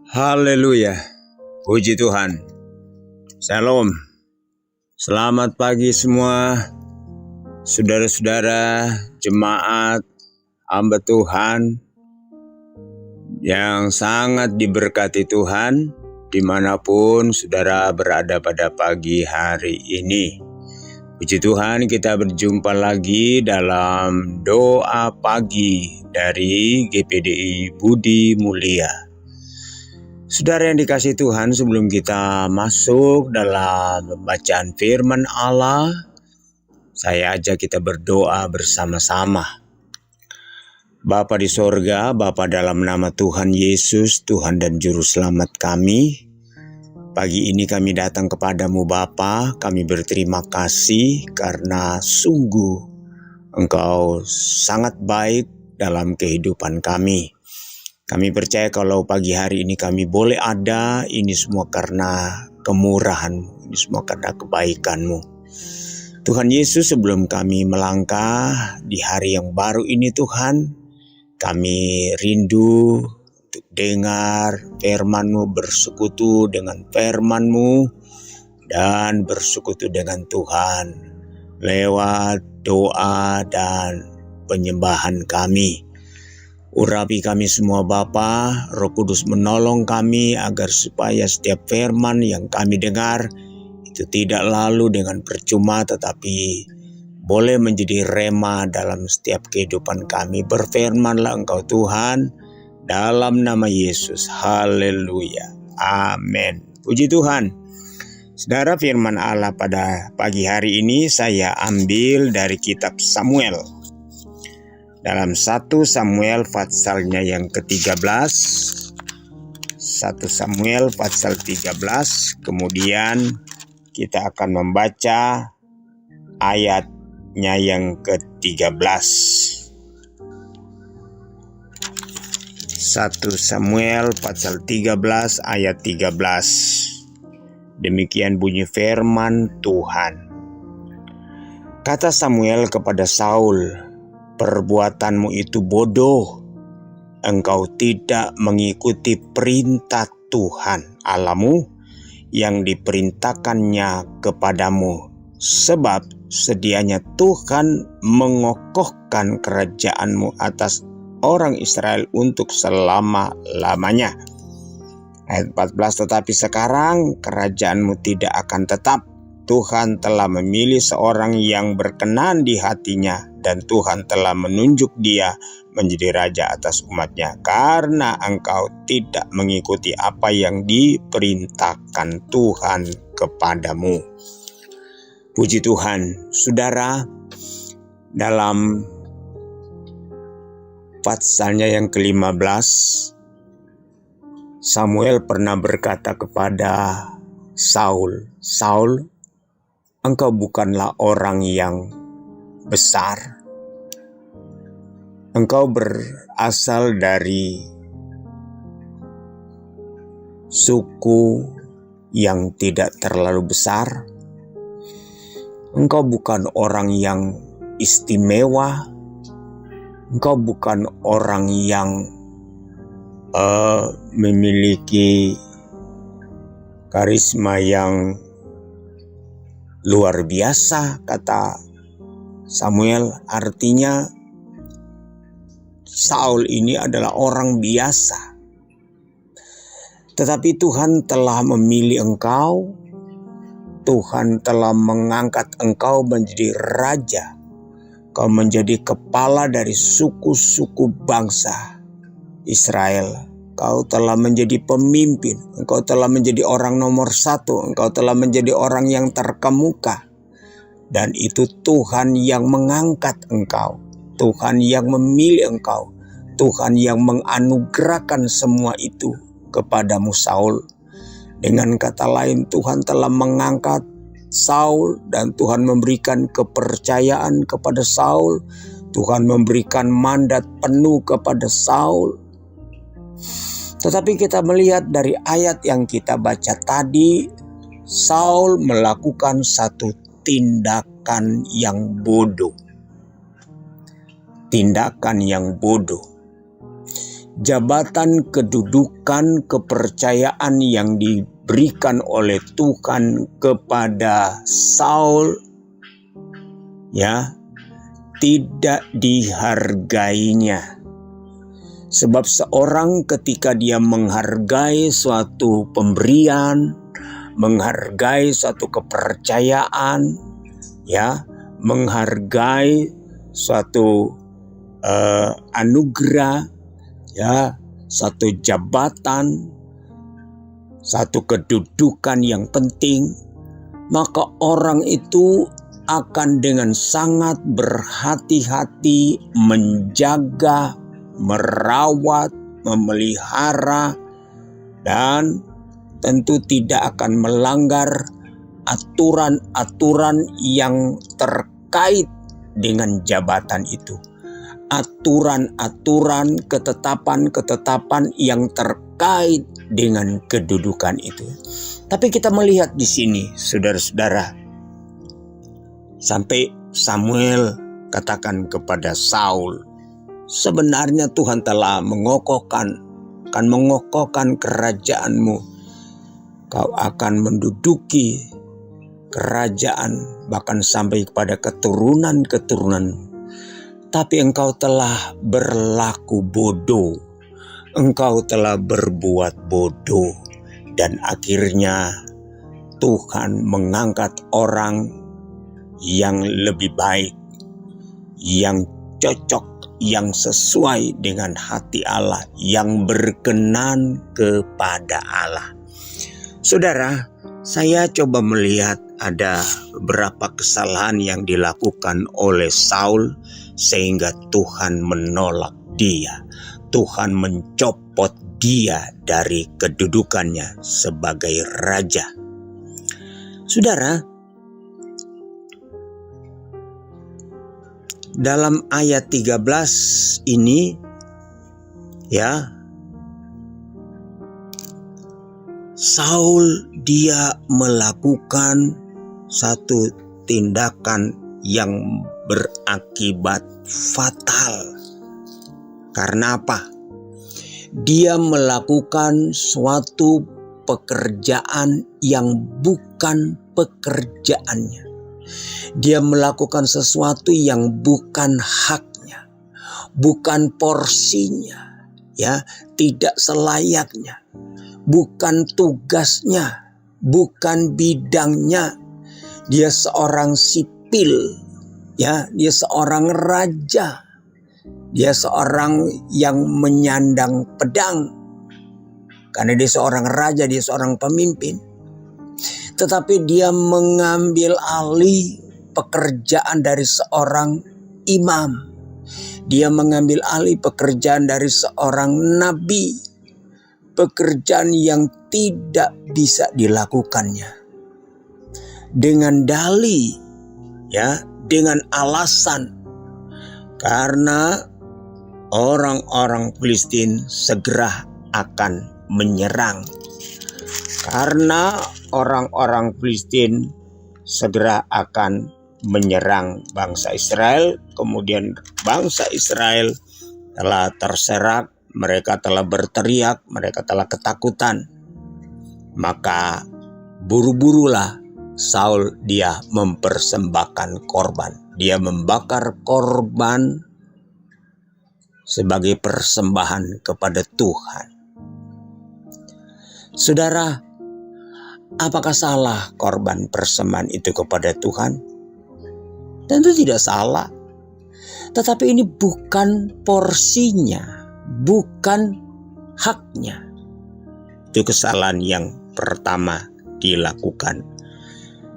Haleluya, puji Tuhan. Shalom, selamat pagi semua saudara-saudara, jemaat, hamba Tuhan yang sangat diberkati Tuhan dimanapun saudara berada pada pagi hari ini. Puji Tuhan, kita berjumpa lagi dalam doa pagi dari GPDI Budi Mulia. Saudara yang dikasihi Tuhan, sebelum kita masuk dalam bacaan firman Allah, saya ajak kita berdoa bersama-sama. Bapa di sorga, Bapa dalam nama Tuhan Yesus, Tuhan dan Juru Selamat kami, pagi ini kami datang kepadamu Bapa, kami berterima kasih karena sungguh Engkau sangat baik dalam kehidupan kami. Kami percaya kalau pagi hari ini kami boleh ada, ini semua karena kemurahan-Mu, ini semua karena kebaikan-Mu. Tuhan Yesus, sebelum kami melangkah di hari yang baru ini Tuhan, kami rindu untuk dengar firman-Mu, bersekutu dengan firman-Mu, dan bersekutu dengan Tuhan lewat doa dan penyembahan kami. Urapi kami semua Bapa, Roh Kudus menolong kami agar supaya setiap firman yang kami dengar itu tidak lalu dengan percuma tetapi boleh menjadi rema dalam setiap kehidupan kami. Berfirmanlah Engkau Tuhan dalam nama Yesus. Haleluya. Amin. Puji Tuhan. Saudara, firman Allah pada pagi hari ini saya ambil dari kitab Samuel. Dalam 1 Samuel pasalnya yang ke-13, 1 Samuel pasal 13, kemudian kita akan membaca ayatnya yang ke-13. 1 Samuel pasal 13 ayat 13. Demikian bunyi firman Tuhan. Kata Samuel kepada Saul, "Perbuatanmu itu bodoh. Engkau tidak mengikuti perintah Tuhan Allahmu yang diperintahkannya kepadamu. Sebab sedianya Tuhan mengokohkan kerajaanmu atas orang Israel untuk selama-lamanya." Ayat 14, tetapi sekarang kerajaanmu tidak akan tetap. Tuhan telah memilih seorang yang berkenan di hatinya, dan Tuhan telah menunjuk dia menjadi raja atas umatnya, karena engkau tidak mengikuti apa yang diperintahkan Tuhan kepadamu. Puji Tuhan. Saudara, dalam pasalnya yang ke-15, Samuel pernah berkata kepada Saul, "Saul, engkau bukanlah orang yang besar. Engkau berasal dari suku yang tidak terlalu besar. Engkau bukan orang yang istimewa. Engkau bukan orang yang memiliki karisma yang luar biasa," kata Samuel. Artinya Saul ini adalah orang biasa. Tetapi Tuhan telah memilih engkau. Tuhan telah mengangkat engkau menjadi raja. Kau menjadi kepala dari suku-suku bangsa Israel. Kau telah menjadi pemimpin. Engkau telah menjadi orang nomor 1. Engkau telah menjadi orang yang terkemuka. Dan itu Tuhan yang mengangkat engkau. Tuhan yang memilih engkau. Tuhan yang menganugerahkan semua itu kepadamu Saul. Dengan kata lain, Tuhan telah mengangkat Saul dan Tuhan memberikan kepercayaan kepada Saul. Tuhan memberikan mandat penuh kepada Saul. Tetapi kita melihat dari ayat yang kita baca tadi, Saul melakukan satu tindakan yang bodoh. Tindakan yang bodoh. jabatan, kedudukan, kepercayaan yang diberikan oleh Tuhan kepada Saul, ya, tidak dihargainya. Sebab seorang ketika dia menghargai suatu pemberian, menghargai suatu kepercayaan, ya, menghargai suatu anugerah, ya, satu jabatan, satu kedudukan yang penting, maka orang itu akan dengan sangat berhati-hati menjaga, merawat, memelihara, dan tentu tidak akan melanggar aturan-aturan yang terkait dengan jabatan itu. Aturan-aturan, ketetapan-ketetapan yang terkait dengan kedudukan itu. Tapi kita melihat di sini, saudara-saudara, sampai Samuel katakan kepada Saul, sebenarnya Tuhan telah mengokohkan kerajaanmu. Kau akan menduduki kerajaan bahkan sampai kepada keturunan-keturunanmu. Tapi engkau telah berlaku bodoh, engkau telah berbuat bodoh, dan akhirnya Tuhan mengangkat orang yang lebih baik, yang cocok, yang sesuai dengan hati Allah, yang berkenan kepada Allah. Saudara, saya coba melihat ada beberapa kesalahan yang dilakukan oleh Saul sehingga Tuhan menolak dia. Tuhan mencopot dia dari kedudukannya sebagai raja. Saudara, dalam ayat 13 ini, ya, Saul dia melakukan satu tindakan yang berakibat fatal. Karena apa? Dia melakukan suatu pekerjaan yang bukan pekerjaannya. Dia melakukan sesuatu yang bukan haknya, bukan porsinya, ya, tidak selayaknya, bukan tugasnya, bukan bidangnya. Dia seorang sipil, ya, dia seorang raja, dia seorang yang menyandang pedang. Karena dia seorang raja, dia seorang pemimpin. Tetapi dia mengambil alih pekerjaan dari seorang imam. Dia mengambil alih pekerjaan dari seorang nabi. Pekerjaan yang tidak bisa dilakukannya. Dengan dalih, ya, dengan alasan karena orang-orang Filistin segera akan menyerang. Karena orang-orang Filistin segera akan menyerang bangsa Israel, kemudian bangsa Israel telah terserak, mereka telah berteriak, mereka telah ketakutan. Maka buru-burulah Saul dia mempersembahkan korban. Dia membakar korban sebagai persembahan kepada Tuhan. Saudara, apakah salah korban persembahan itu kepada Tuhan? Tentu tidak salah. Tetapi ini bukan porsinya, bukan haknya. Itu kesalahan yang pertama dilakukan,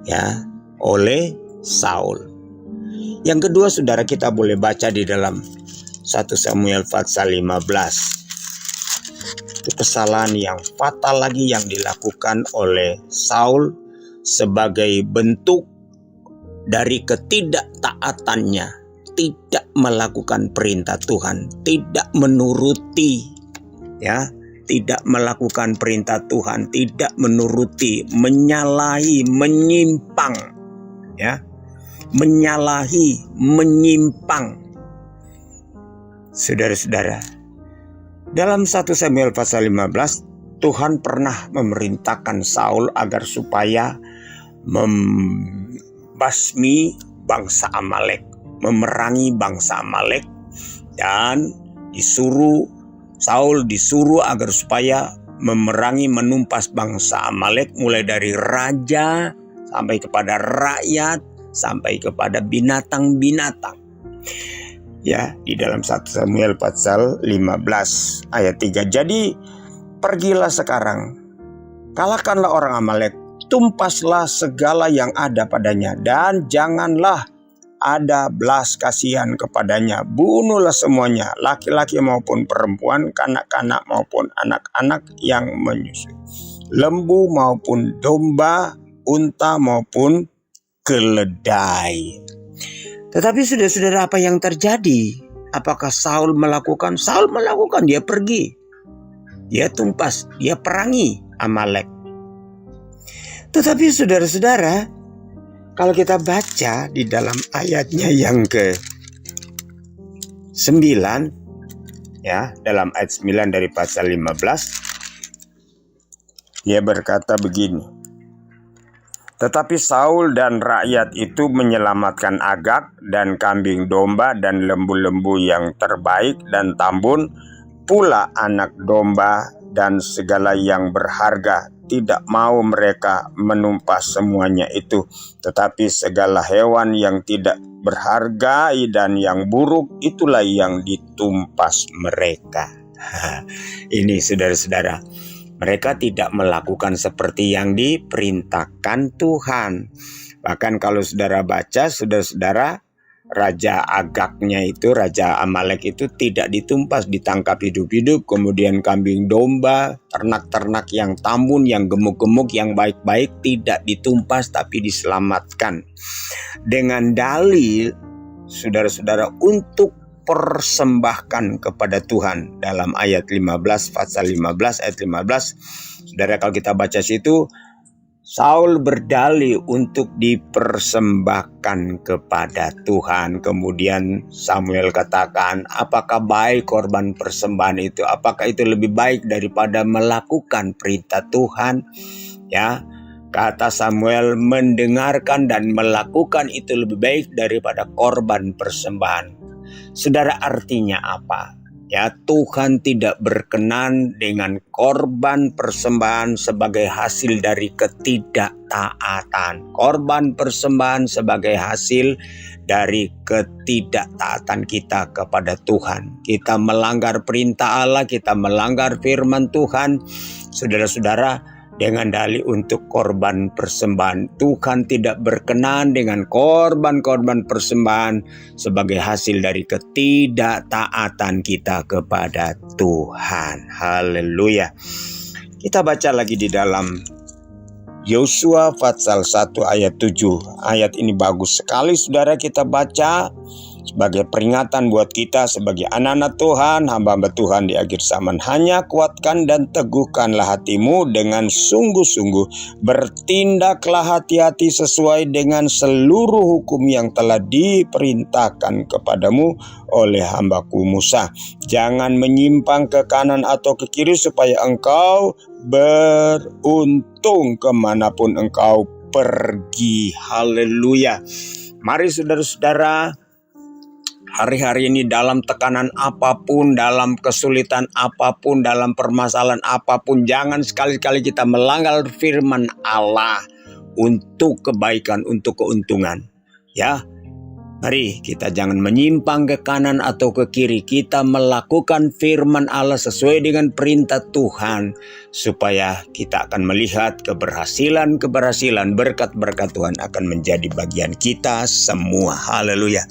ya, oleh Saul. Yang kedua, saudara, kita boleh baca di dalam 1 Samuel pasal 15. Itu kesalahan yang fatal lagi yang dilakukan oleh Saul sebagai bentuk dari ketidaktaatannya, tidak melakukan perintah Tuhan, tidak menuruti, ya, tidak melakukan perintah Tuhan, tidak menuruti, menyalahi, menyimpang, ya, menyalahi, menyimpang. Saudara-saudara, Dalam 1 Samuel pasal 15, Tuhan pernah memerintahkan Saul agar supaya membasmi bangsa Amalek, memerangi bangsa Amalek, dan Saul disuruh agar supaya memerangi, menumpas bangsa Amalek, mulai dari raja sampai kepada rakyat, sampai kepada binatang-binatang. Ya, di dalam 1 Samuel pasal 15 ayat 3. Jadi, pergilah sekarang, kalahkanlah orang Amalek, tumpaslah segala yang ada padanya, dan janganlah ada belas kasihan kepadanya. Bunuhlah semuanya, laki-laki maupun perempuan, kanak-kanak maupun anak-anak yang menyusui, lembu maupun domba, unta maupun keledai. Tetapi saudara-saudara, apa yang terjadi? Apakah Saul melakukan? Saul melakukan, dia pergi. Dia tumpas, dia perangi Amalek. Tetapi saudara-saudara, kalau kita baca di dalam ayatnya yang ke-9, ya, dalam ayat 9 dari pasal 15, dia berkata begini. Tetapi Saul dan rakyat itu menyelamatkan Agag dan kambing domba dan lembu-lembu yang terbaik dan tambun, pula anak domba dan segala yang berharga. Tidak mau mereka menumpas semuanya itu, tetapi segala hewan yang tidak berharga dan yang buruk, itulah yang ditumpas mereka. Ini saudara-saudara, mereka tidak melakukan seperti yang diperintahkan Tuhan. Bahkan kalau saudara baca, saudara-saudara, Raja Agagnya itu, Raja Amalek itu tidak ditumpas, ditangkap hidup-hidup. Kemudian kambing domba, ternak-ternak yang tambun, yang gemuk-gemuk, yang baik-baik tidak ditumpas tapi diselamatkan. Dengan dalil, saudara-saudara, untuk persembahkan kepada Tuhan. Dalam ayat 15, pasal 15, ayat 15, saudara, kalau kita baca situ, Saul berdalih untuk dipersembahkan kepada Tuhan. Kemudian Samuel katakan, apakah baik korban persembahan itu? Apakah itu lebih baik daripada melakukan perintah Tuhan? Ya, kata Samuel, mendengarkan dan melakukan itu lebih baik daripada korban persembahan. Saudara, artinya apa? Ya, Tuhan tidak berkenan dengan korban persembahan sebagai hasil dari ketidaktaatan. Korban persembahan sebagai hasil dari ketidaktaatan kita kepada Tuhan. Kita melanggar perintah Allah, kita melanggar firman Tuhan. Saudara-saudara, dengan dalih untuk korban persembahan. Tuhan tidak berkenan dengan korban-korban persembahan sebagai hasil dari ketidaktaatan kita kepada Tuhan. Haleluya. Kita baca lagi di dalam Yosua pasal 1 ayat 7. Ayat ini bagus sekali, saudara, kita baca sebagai peringatan buat kita sebagai anak-anak Tuhan, hamba-hamba Tuhan di akhir zaman. Hanya kuatkan dan teguhkanlah hatimu dengan sungguh-sungguh. Bertindaklah hati-hati sesuai dengan seluruh hukum yang telah diperintahkan kepadamu oleh hambaku Musa. Jangan menyimpang ke kanan atau ke kiri supaya engkau beruntung kemanapun engkau pergi. Haleluya. Mari saudara-saudara, hari-hari ini dalam tekanan apapun, dalam kesulitan apapun, dalam permasalahan apapun, jangan sekali-kali kita melanggar firman Allah untuk kebaikan, untuk keuntungan. Ya, mari kita jangan menyimpang ke kanan atau ke kiri. Kita melakukan firman Allah sesuai dengan perintah Tuhan, supaya kita akan melihat keberhasilan, berkat-berkat Tuhan akan menjadi bagian kita semua. Haleluya.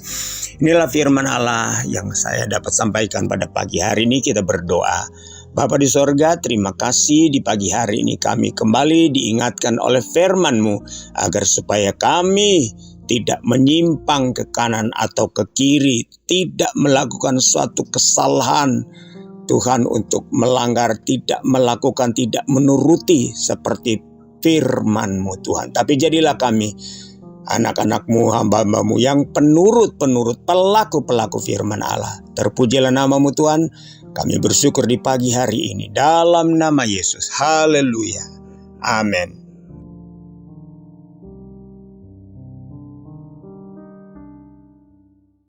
Inilah firman Allah yang saya dapat sampaikan pada pagi hari ini. Kita berdoa. Bapa di sorga, terima kasih di pagi hari ini kami kembali diingatkan oleh firman-Mu agar supaya kami tidak menyimpang ke kanan atau ke kiri, tidak melakukan suatu kesalahan Tuhan untuk melanggar, tidak melakukan, tidak menuruti seperti firman-Mu Tuhan. Tapi jadilah kami anak-anak-Mu, hamba-hamba-Mu yang penurut-penurut, pelaku-pelaku firman Allah. Terpujilah nama-Mu Tuhan. Kami bersyukur di pagi hari ini dalam nama Yesus. Haleluya. Amin.